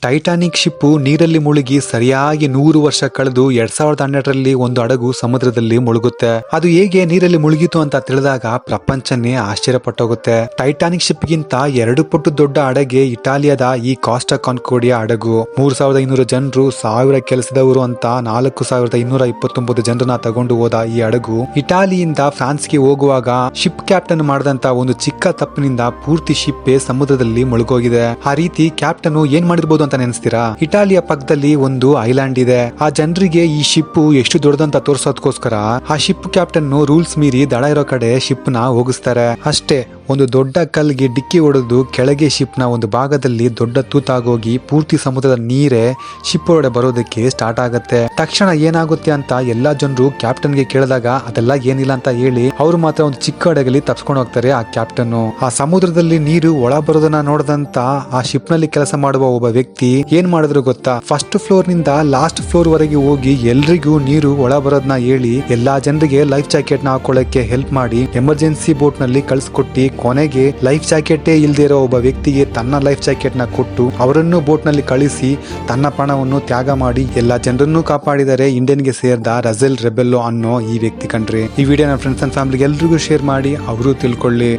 Titanic ship ನೀರಲ್ಲಿ ಮುಳುಗಿ ಸರಿಯಾಗಿ 100 ವರ್ಷ ಕಳೆದು 2012ರಲ್ಲಿ ಒಂದು ಹಡಗು ಸಮುದ್ರದಲ್ಲಿ ಮುಳುಗುತ್ತೆ. ಅದು ಹೇಗೆ ನೀರಲ್ಲಿ ಮುಳುಗಿತು ಅಂತ ತಿಳಿದಾಗ ಪ್ರಪಂಚನೇ ಆಶ್ಚರ್ಯಪಟ್ಟೋಗುತ್ತೆ. ಟೈಟಾನಿಕ್ ಶಿಪ್ ಗಿಂತ 2 ಪಟ್ಟು ದೊಡ್ಡ ಹಡಗೆ ಇಟಾಲಿಯಾದ ಈ ಕಾಸ್ಟಾ ಕಾನ್ಕೋರ್ಡಿಯಾ ಹಡಗು. 3500 ಜನರು, 1000 ಕೆಲಸದವರು ಅಂತ 4229 ಜನರನ್ನ ತಗೊಂಡು ಹೋದ ಈ ಹಡಗು ಇಟಾಲಿಯಿಂದ ಫ್ರಾನ್ಸ್ಗೆ ಹೋಗುವಾಗ ಶಿಪ್ ಕ್ಯಾಪ್ಟನ್ ಮಾಡಿದಂತ ಒಂದು ಚಿಕ್ಕ ತಪ್ಪಿನಿಂದ ಪೂರ್ತಿ ಶಿಪ್ಪೇ ಸಮುದ್ರದಲ್ಲಿ ಮುಳುಗೋಗಿದೆ. ಆ ರೀತಿ ಕ್ಯಾಪ್ಟನ್ ಏನ್ ಮಾಡಿರ್ಬೋದು ಅಂತ ನೆನೆಸ್ತೀರಾ? ಇಟಾಲಿಯ ಪಕ್ಕದಲ್ಲಿ ಒಂದು ಐಲ್ಯಾಂಡ್ ಇದೆ. ಆ ಜನರಿಗೆ ಈ ಶಿಪ್ ಎಷ್ಟು ದೊಡ್ಡದಂತ ತೋರ್ಸೋದಕ್ಕೋಸ್ಕರ ಆ ಶಿಪ್ ಕ್ಯಾಪ್ಟನ್ ರೂಲ್ಸ್ ಮೀರಿ ದಡ ಇರೋ ಕಡೆ ಶಿಪ್ ನ ಹೋಗಿಸ್ತಾರೆ. ಅಷ್ಟೇ, ಒಂದು ದೊಡ್ಡ ಕಲ್ಗೆ ಡಿಕ್ಕಿ ಹೊಡೆದು ಕೆಳಗೆ ಶಿಪ್ ನ ಒಂದು ಭಾಗದಲ್ಲಿ ದೊಡ್ಡ ತೂತಾಗೋಗಿ ಪೂರ್ತಿ ಸಮುದ್ರದ ನೀರೇ ಶಿಪ್ ಒಳಗಡೆ ಬರೋದಕ್ಕೆ ಸ್ಟಾರ್ಟ್ ಆಗುತ್ತೆ. ತಕ್ಷಣ ಏನಾಗುತ್ತೆ ಅಂತ ಎಲ್ಲಾ ಜನರು ಕ್ಯಾಪ್ಟನ್ ಗೆ ಕೇಳಿದಾಗ ಅದೆಲ್ಲ ಏನಿಲ್ಲ ಅಂತ ಹೇಳಿ ಅವ್ರು ಮಾತ್ರ ಒಂದು ಚಿಕ್ಕ ಹಡಗಲ್ಲಿ ತಪ್ಸ್ಕೊಂಡು ಹೋಗ್ತಾರೆ. ಆ ಕ್ಯಾಪ್ಟನ್ ಆ ಸಮುದ್ರದಲ್ಲಿ ನೀರು ಒಳ ಬರೋದನ್ನ ನೋಡಿದಂತ ಆ ಶಿಪ್ ನಲ್ಲಿ ಕೆಲಸ ಮಾಡುವ ಒಬ್ಬ ವ್ಯಕ್ತಿ ಏನ್ ಮಾಡಿದ್ರು ಗೊತ್ತಾ? ಫಸ್ಟ್ ಫ್ಲೋರ್ ನಿಂದ ಲಾಸ್ಟ್ ಫ್ಲೋರ್ ವರೆಗೆ ಹೋಗಿ ಎಲ್ರಿಗೂ ನೀರು ಒಳ ಬರೋದನ್ನ ಹೇಳಿ ಎಲ್ಲಾ ಜನರಿಗೆ ಲೈಫ್ ಜಾಕೆಟ್ ನ ಹಾಕೊಳ್ಳಕ್ಕೆ ಹೆಲ್ಪ್ ಮಾಡಿ ಎಮರ್ಜೆನ್ಸಿ ಬೋಟ್ ನಲ್ಲಿ ಕಳ್ಸಿಕೊಟ್ಟಿ ಕೊನೆಗೆ ಲೈಫ್ ಜಾಕೆಟ್ ಇಲ್ದೇ ಇರೋ ಒಬ್ಬ ವ್ಯಕ್ತಿಗೆ ತನ್ನ ಲೈಫ್ ಜಾಕೆಟ್ ನ ಕೊಟ್ಟು ಅವರನ್ನು ಬೋಟ್ ನಲ್ಲಿ ಕಳಿಸಿ ತನ್ನ ಪ್ರಾಣವನ್ನು ತ್ಯಾಗ ಮಾಡಿ ಎಲ್ಲಾ ಜನರನ್ನು ಕಾಪಾಡಿದರೆ ಇಂಡಿಯನ್ ಗೆ ಸೇರಿದ ರಜೆಲ್ ರೆಬೆಲ್ಲೋ ಅನ್ನೋ ಈ ವ್ಯಕ್ತಿ ಕಂಡ್ರಿ. ಈ ವಿಡಿಯೋನ ಫ್ರೆಂಡ್ಸ್ ಅಂಡ್ ಫ್ಯಾಮಿಲಿಗೆ ಎಲ್ರಿಗೂ ಶೇರ್ ಮಾಡಿ ಅವರು ತಿಳ್ಕೊಳ್ಳಿ.